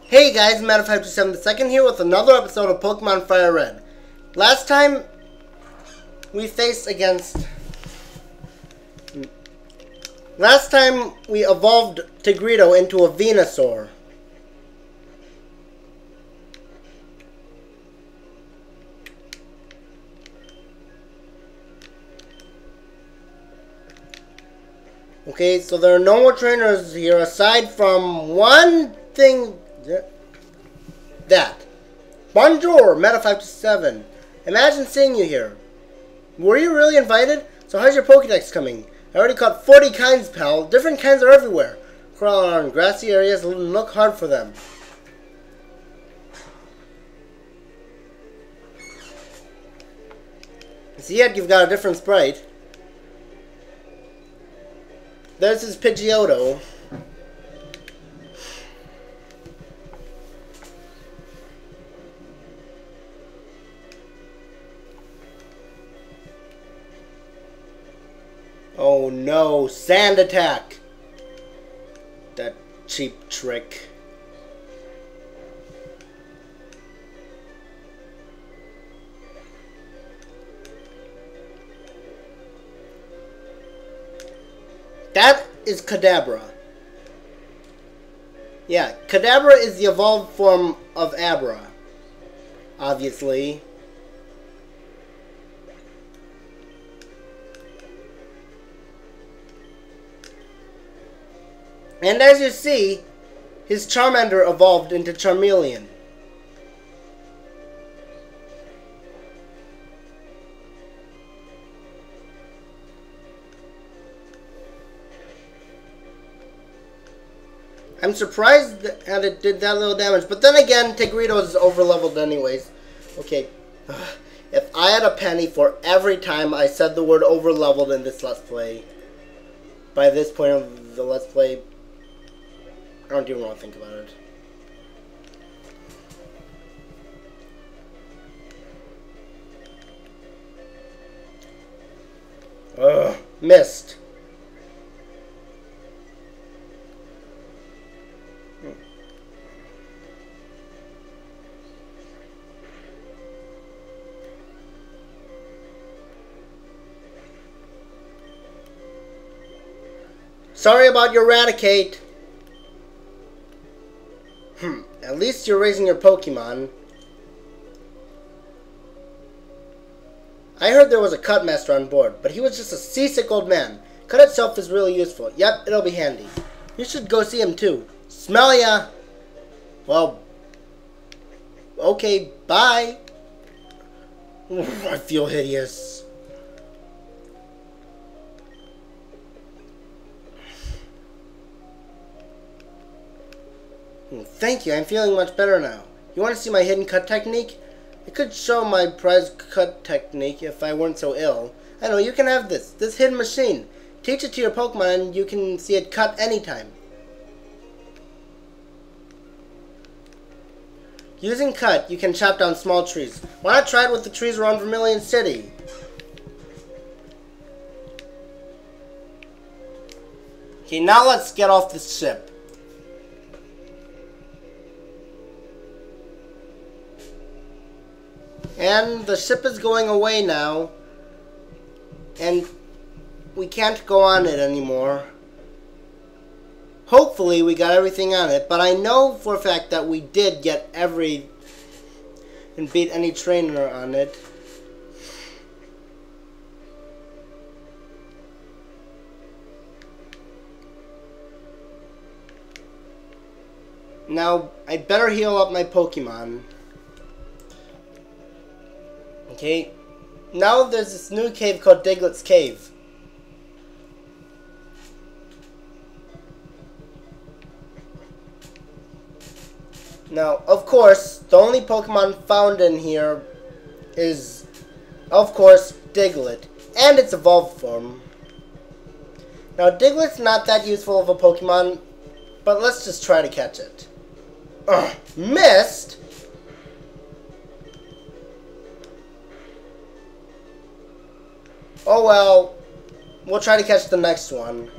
Hey guys, Matter527 here with another episode of Pokemon Firered. Last time we evolved Dugtrio into a Venusaur. Okay, so there are no more trainers here aside from one thing. That. Bonjour, Matter527. Imagine seeing you here. Were you really invited? So how's your Pokédex coming? I already caught 40 kinds, pal. Different kinds are everywhere. Crawl around grassy areas and look hard for them. See yet you've got a different sprite. There's his Pidgeotto. Oh no, Sand Attack! That cheap trick. That is Kadabra. Yeah, Kadabra is the evolved form of Abra. Obviously. And as you see, his Charmander evolved into Charmeleon. I'm surprised that it did that little damage, but then again, Dugtrio is overleveled anyways. Okay, if I had a penny for every time I said the word overleveled in this Let's Play, by this point of the Let's Play, I don't even want to think about it. Ugh, missed. Sorry about your Raticate. At least you're raising your Pokemon. I heard there was a cut master on board, but he was just a seasick old man. Cut itself is really useful. Yep, it'll be handy. You should go see him too. Smell ya! Well, okay, bye. I feel hideous. Thank you, I'm feeling much better now. You want to see my hidden cut technique? I could show my prized cut technique if I weren't so ill. I know, you can have this hidden machine. Teach it to your Pokemon and you can see it cut anytime. Using cut, you can chop down small trees. Why not try it with the trees around Vermilion City? Okay, now let's get off this ship. And the ship is going away now. And we can't go on it anymore. Hopefully we got everything on it. But I know for a fact that we did get and beat any trainer on it. Now, I'd better heal up my Pokemon. Okay, now there's this new cave called Diglett's Cave. Now, of course, the only Pokemon found in here is, of course, Diglett, and its evolved form. Now, Diglett's not that useful of a Pokemon, but let's just try to catch it. Missed? Oh well, we'll try to catch the next one.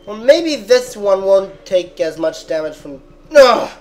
Well, maybe this one won't take as much damage from... Ugh!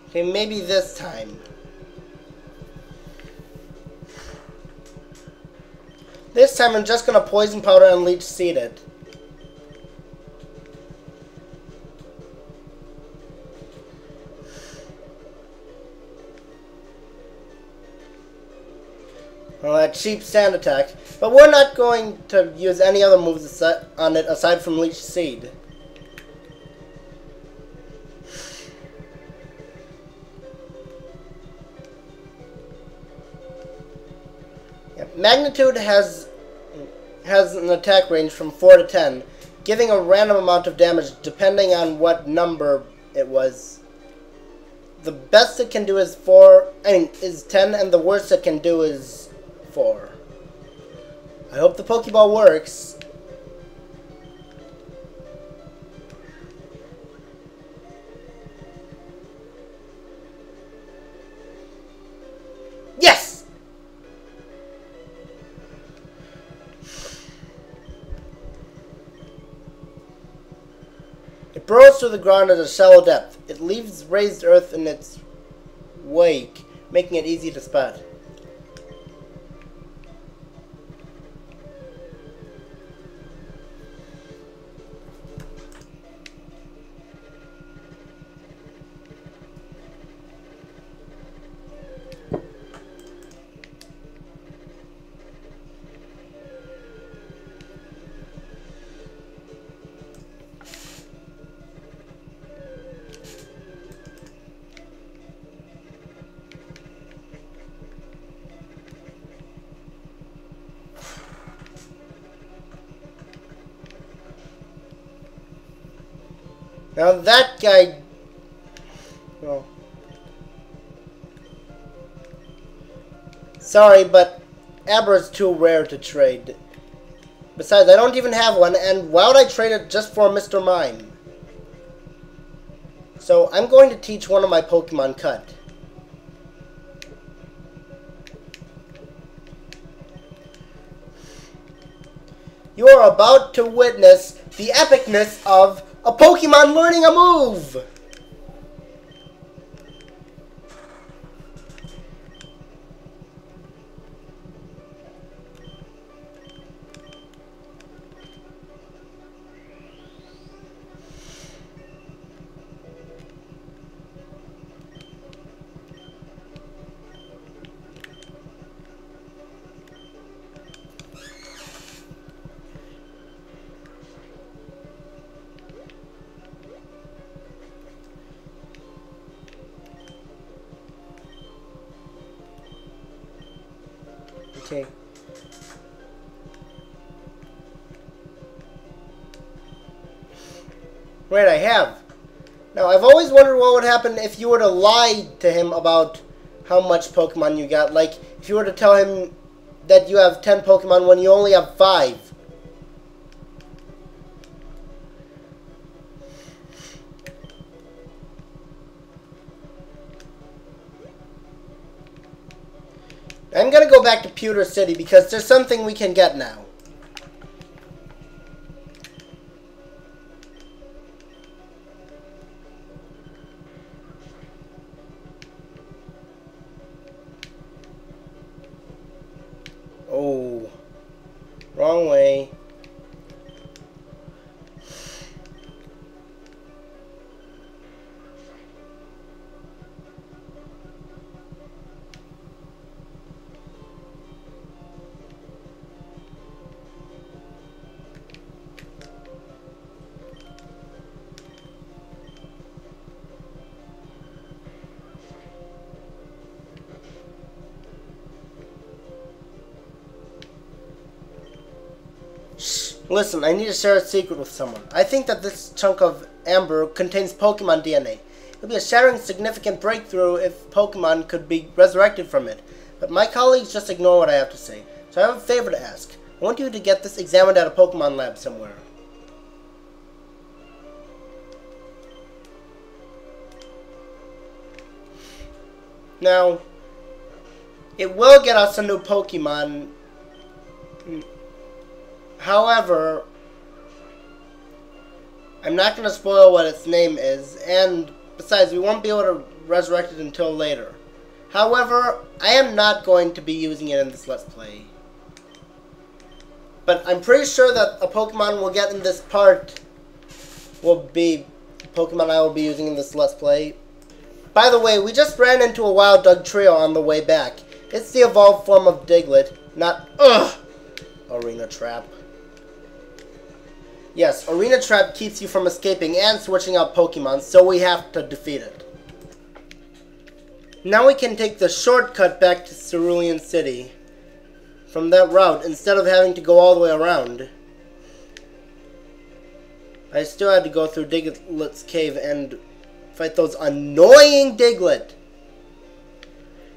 Okay, maybe this time. This time I'm just gonna Poison Powder and Leech Seed it. Well, that cheap Sand Attack. But we're not going to use any other moves on it aside from Leech Seed. Magnitude has an attack range from 4 to 10, giving a random amount of damage depending on what number it was. The best it can do is 10, and the worst it can do is 4. I hope the Pokeball works. Yes! It burrows through the ground at a shallow depth. It leaves raised earth in its wake, making it easy to spot. Now that guy... Well... Sorry, but Abra's too rare to trade. Besides, I don't even have one, and why would I trade it just for Mr. Mime? So, I'm going to teach one of my Pokemon Cut. You are about to witness the epicness of a Pokemon learning a move! Okay. Right, I have. Now, I've always wondered what would happen if you were to lie to him about how much Pokemon you got. Like, if you were to tell him that you have 10 Pokemon when you only have 5. I'm going to go back to Pewter City because there's something we can get now. Oh, wrong way. Listen, I need to share a secret with someone. I think that this chunk of amber contains Pokemon DNA. It would be a shattering, significant breakthrough if Pokemon could be resurrected from it. But my colleagues just ignore what I have to say. So I have a favor to ask. I want you to get this examined at a Pokemon lab somewhere. Now, it will get us a new Pokemon. However, I'm not going to spoil what its name is, and besides, we won't be able to resurrect it until later. However, I am not going to be using it in this Let's Play. But I'm pretty sure that a Pokemon we'll get in this part will be Pokemon I will be using in this Let's Play. By the way, we just ran into a wild Dugtrio on the way back. It's the evolved form of Diglett, not Arena Trap. Yes, Arena Trap keeps you from escaping and switching out Pokemon, so we have to defeat it. Now we can take the shortcut back to Cerulean City from that route instead of having to go all the way around. I still had to go through Diglett's cave and fight those annoying Diglett.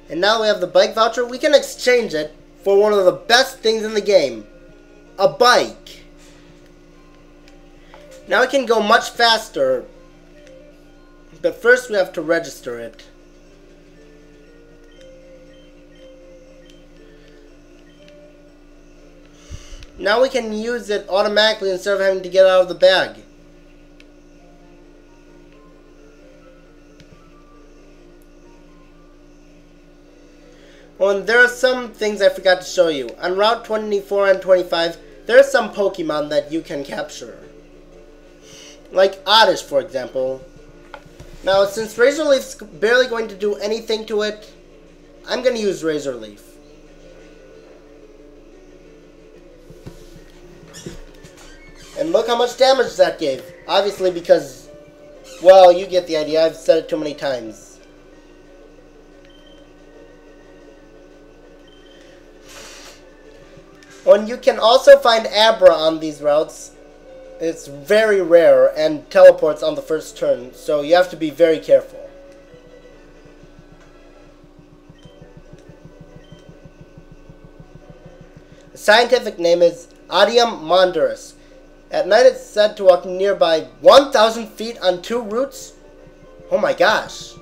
And now we have the bike voucher. We can exchange it for one of the best things in the game. A bike. Now we can go much faster. But first we have to register it. Now we can use it automatically instead of having to get out of the bag. Oh, and there are some things I forgot to show you. On Route 24 and 25, there are some Pokemon that you can capture. Like Oddish, for example. Now, since Razor Leaf's barely going to do anything to it, I'm going to use Razor Leaf. And look how much damage that gave. Obviously because, well, you get the idea. I've said it too many times. And you can also find Abra on these routes. It's very rare and teleports on the first turn, so you have to be very careful. The scientific name is Adium Mondoris. At night it's said to walk nearby 1,000 feet on 2 routes. Oh my gosh.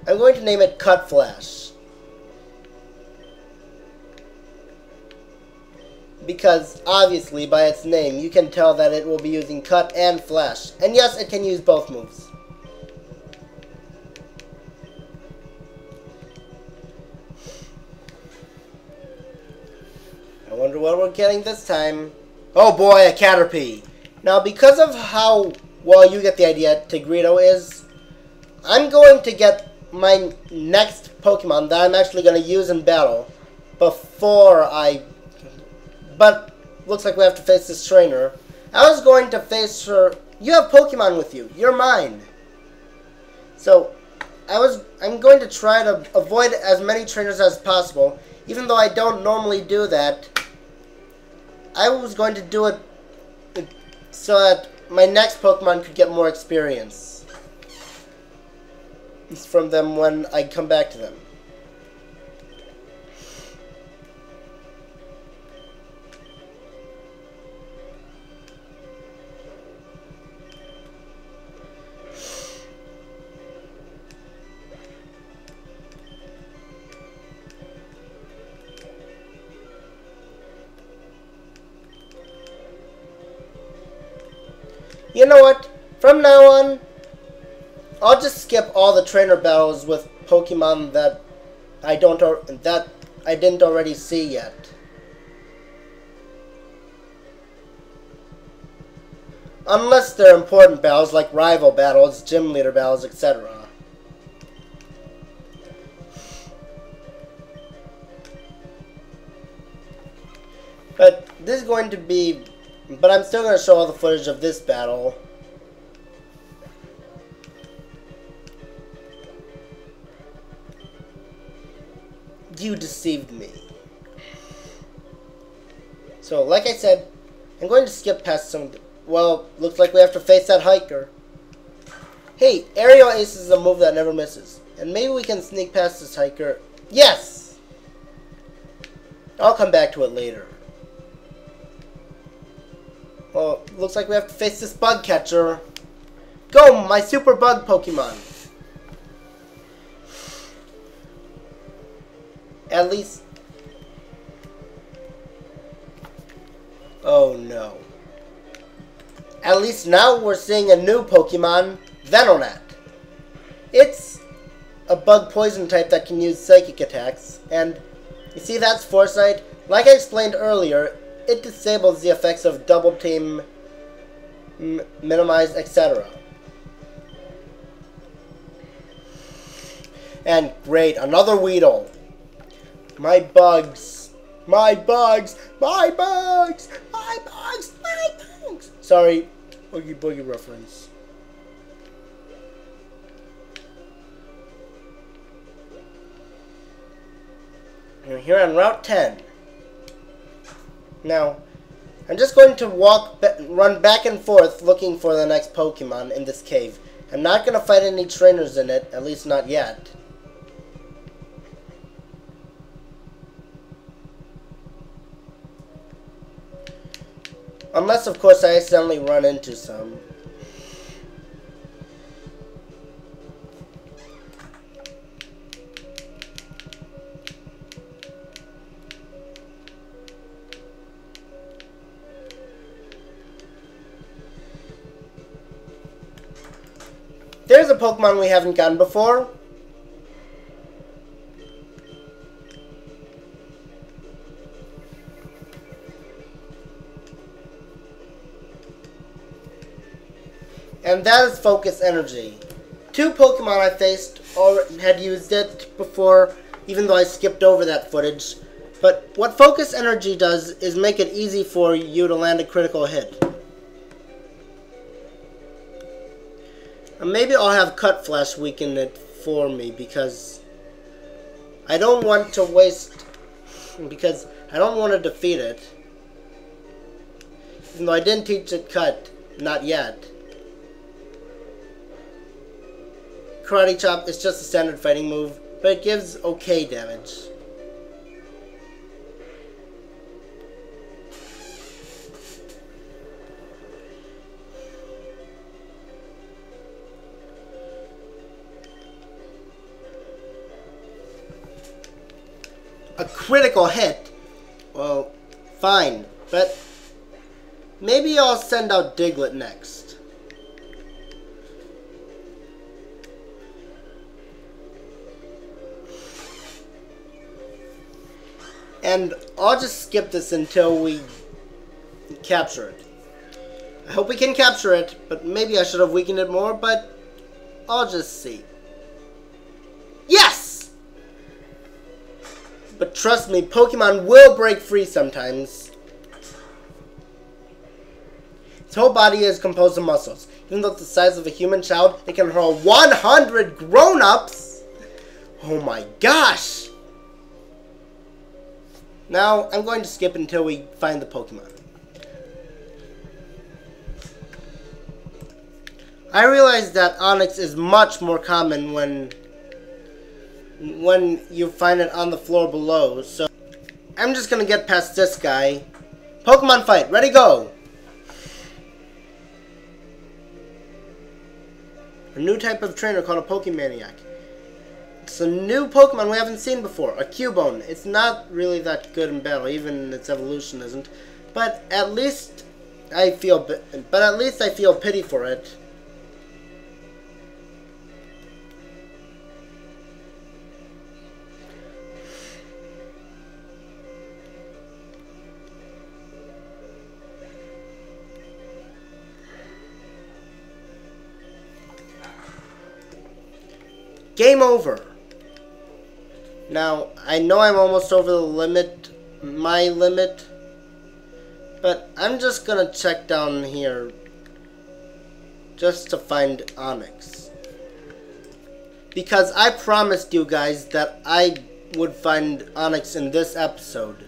I'm going to name it Cut Flash. Because, obviously, by its name, you can tell that it will be using Cut and Flash. And yes, it can use both moves. I wonder what we're getting this time. Oh boy, a Caterpie. Now, because of how, well, you get the idea, Tigredo is, I'm going to get my next Pokemon that I'm actually going to use in battle before I... But, looks like we have to face this trainer. I was going to face her... You have Pokemon with you. You're mine. So, I'm going to try to avoid as many trainers as possible. Even though I don't normally do that. I was going to do it so that my next Pokemon could get more experience from them when I come back to them. You know what? From now on, I'll just skip all the trainer battles with Pokemon that I didn't already see yet. Unless they're important battles like rival battles, gym leader battles, etc. But this is going to be... But I'm still going to show all the footage of this battle. You deceived me. So, like I said, I'm going to skip past some... Well, looks like we have to face that hiker. Hey, Aerial Ace is a move that never misses. And maybe we can sneak past this hiker. Yes! I'll come back to it later. Well, looks like we have to face this bug catcher. Go, my super bug Pokemon. At least... Oh no. At least now we're seeing a new Pokemon, Venonat. It's a bug poison type that can use psychic attacks, and you see that's Foresight. Like I explained earlier, it disables the effects of Double Team, Minimize, etc. And great, another Weedle. My bugs. My bugs. My bugs. My bugs. My bugs. Sorry, Oogie Boogie reference. We're here on Route 10. Now, I'm just going to run back and forth looking for the next Pokemon in this cave. I'm not going to fight any trainers in it, at least not yet. Unless, of course, I accidentally run into some. There's a Pokemon we haven't gotten before. And that is Focus Energy. 2 Pokemon I faced had used it before, even though I skipped over that footage. But what Focus Energy does is make it easy for you to land a critical hit. And maybe I'll have Cut Flash weaken it for me, because I don't want to waste... Because I don't want to defeat it. Even though I didn't teach it Cut, not yet. Karate Chop is just a standard fighting move, but it gives okay damage. A critical hit? Well, fine, but maybe I'll send out Diglett next. And I'll just skip this until we capture it. I hope we can capture it, but maybe I should have weakened it more, but I'll just see. Yes! But trust me, Pokemon will break free sometimes. Its whole body is composed of muscles. Even though it's the size of a human child, it can hurl 100 grown-ups! Oh my gosh! Now, I'm going to skip until we find the Pokemon. I realize that Onyx is much more common when you find it on the floor below, so I'm just gonna get past this guy. Pokemon fight, ready, go! A new type of trainer called a Pokemaniac. It's a new Pokemon we haven't seen before, a Cubone. It's not really that good in battle, even its evolution isn't. But at least I feel pity for it. Game over. Now, I know I'm almost over the limit, my limit, but I'm just gonna check down here just to find Onyx. Because I promised you guys that I would find Onyx in this episode.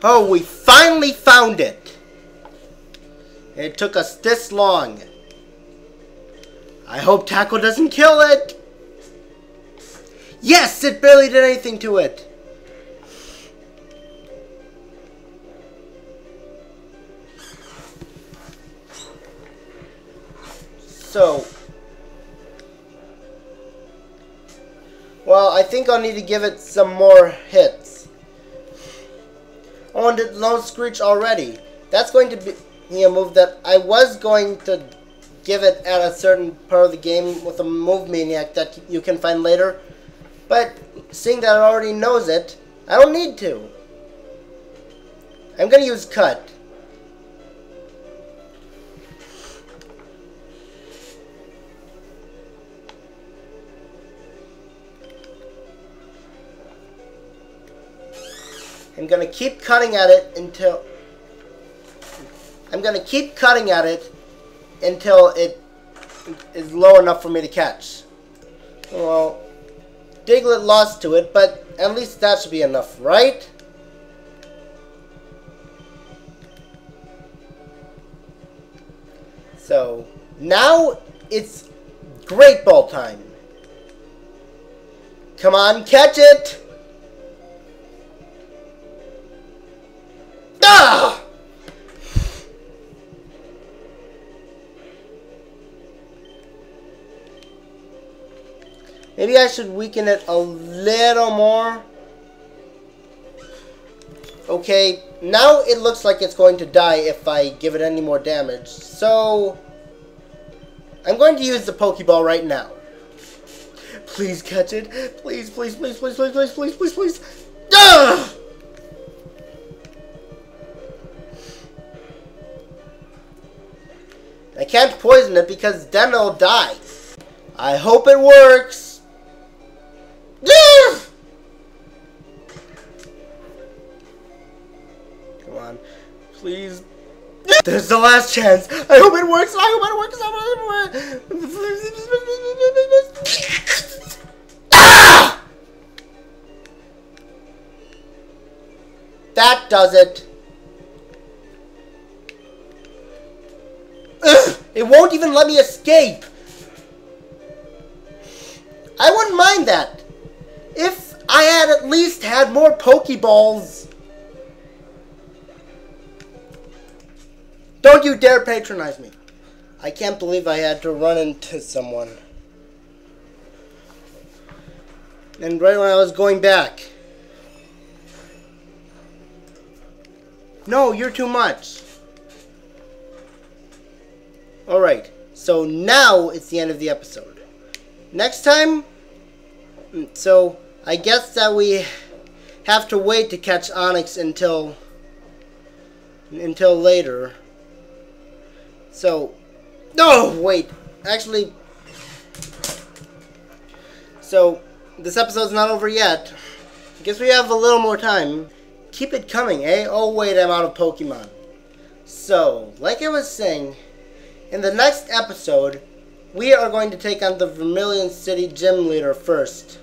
Oh, we finally found it! It took us this long. I hope Tackle doesn't kill it! Yes, it barely did anything to it. So, well, I think I'll need to give it some more hits. Oh, and it low Screech already. That's going to be a move that I was going to give it at a certain part of the game with a move maniac that you can find later. But seeing that it already knows it, I don't need to. I'm going to use Cut. I'm going to keep cutting at it until it is low enough for me to catch. Well, Diglett lost to it, but at least that should be enough, right? So, now it's Great Ball time. Come on, catch it! Ah! Maybe I should weaken it a little more. Okay, now it looks like it's going to die if I give it any more damage. So, I'm going to use the Pokeball right now. Please catch it. Please, please, please, please, please, please, please, please, please. Ah! I can't poison it because then it'll die. I hope it works. Come on. Please. There's the last chance. I hope it works. I hope it works. I hope it works. Ah! That does it. It won't even let me escape. I wouldn't mind that. If I had at least had more Pokeballs. Don't you dare patronize me. I can't believe I had to run into someone. And right when I was going back. No, you're too much. Alright, so now it's the end of the episode. Next time, so I guess that we have to wait to catch Onyx until later. So, no, wait, actually, so this episode's not over yet. I guess we have a little more time. Keep it coming, eh? Oh wait, I'm out of Pokemon. So, like I was saying, in the next episode, we are going to take on the Vermilion City Gym Leader first.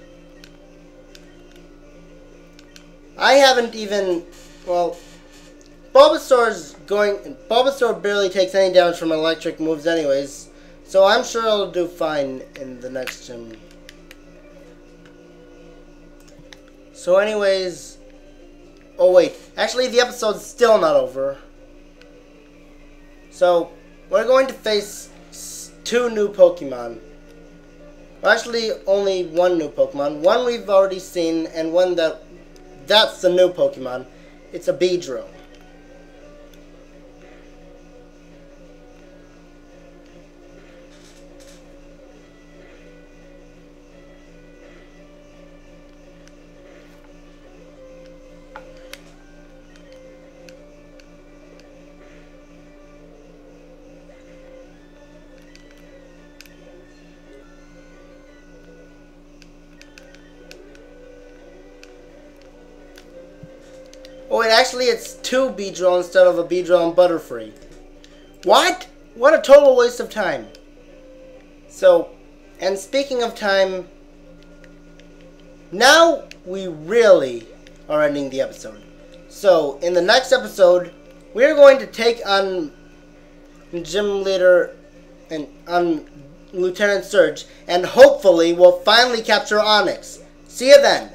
I haven't even, well, Bulbasaur barely takes any damage from electric moves anyways, so I'm sure it'll do fine in the next gym. So anyways, oh wait, actually the episode's still not over. So, we're going to face 2 new Pokemon. Well, actually, only 1 new Pokemon. One we've already seen, and one that's the new Pokemon. It's a Beedrill. Oh wait, actually it's 2 Beedrill instead of a Beedrill and Butterfree. What? What a total waste of time. So, and speaking of time, now we really are ending the episode. So, in the next episode, we're going to take on Gym Leader and on Lieutenant Surge, and hopefully we'll finally capture Onyx. See you then.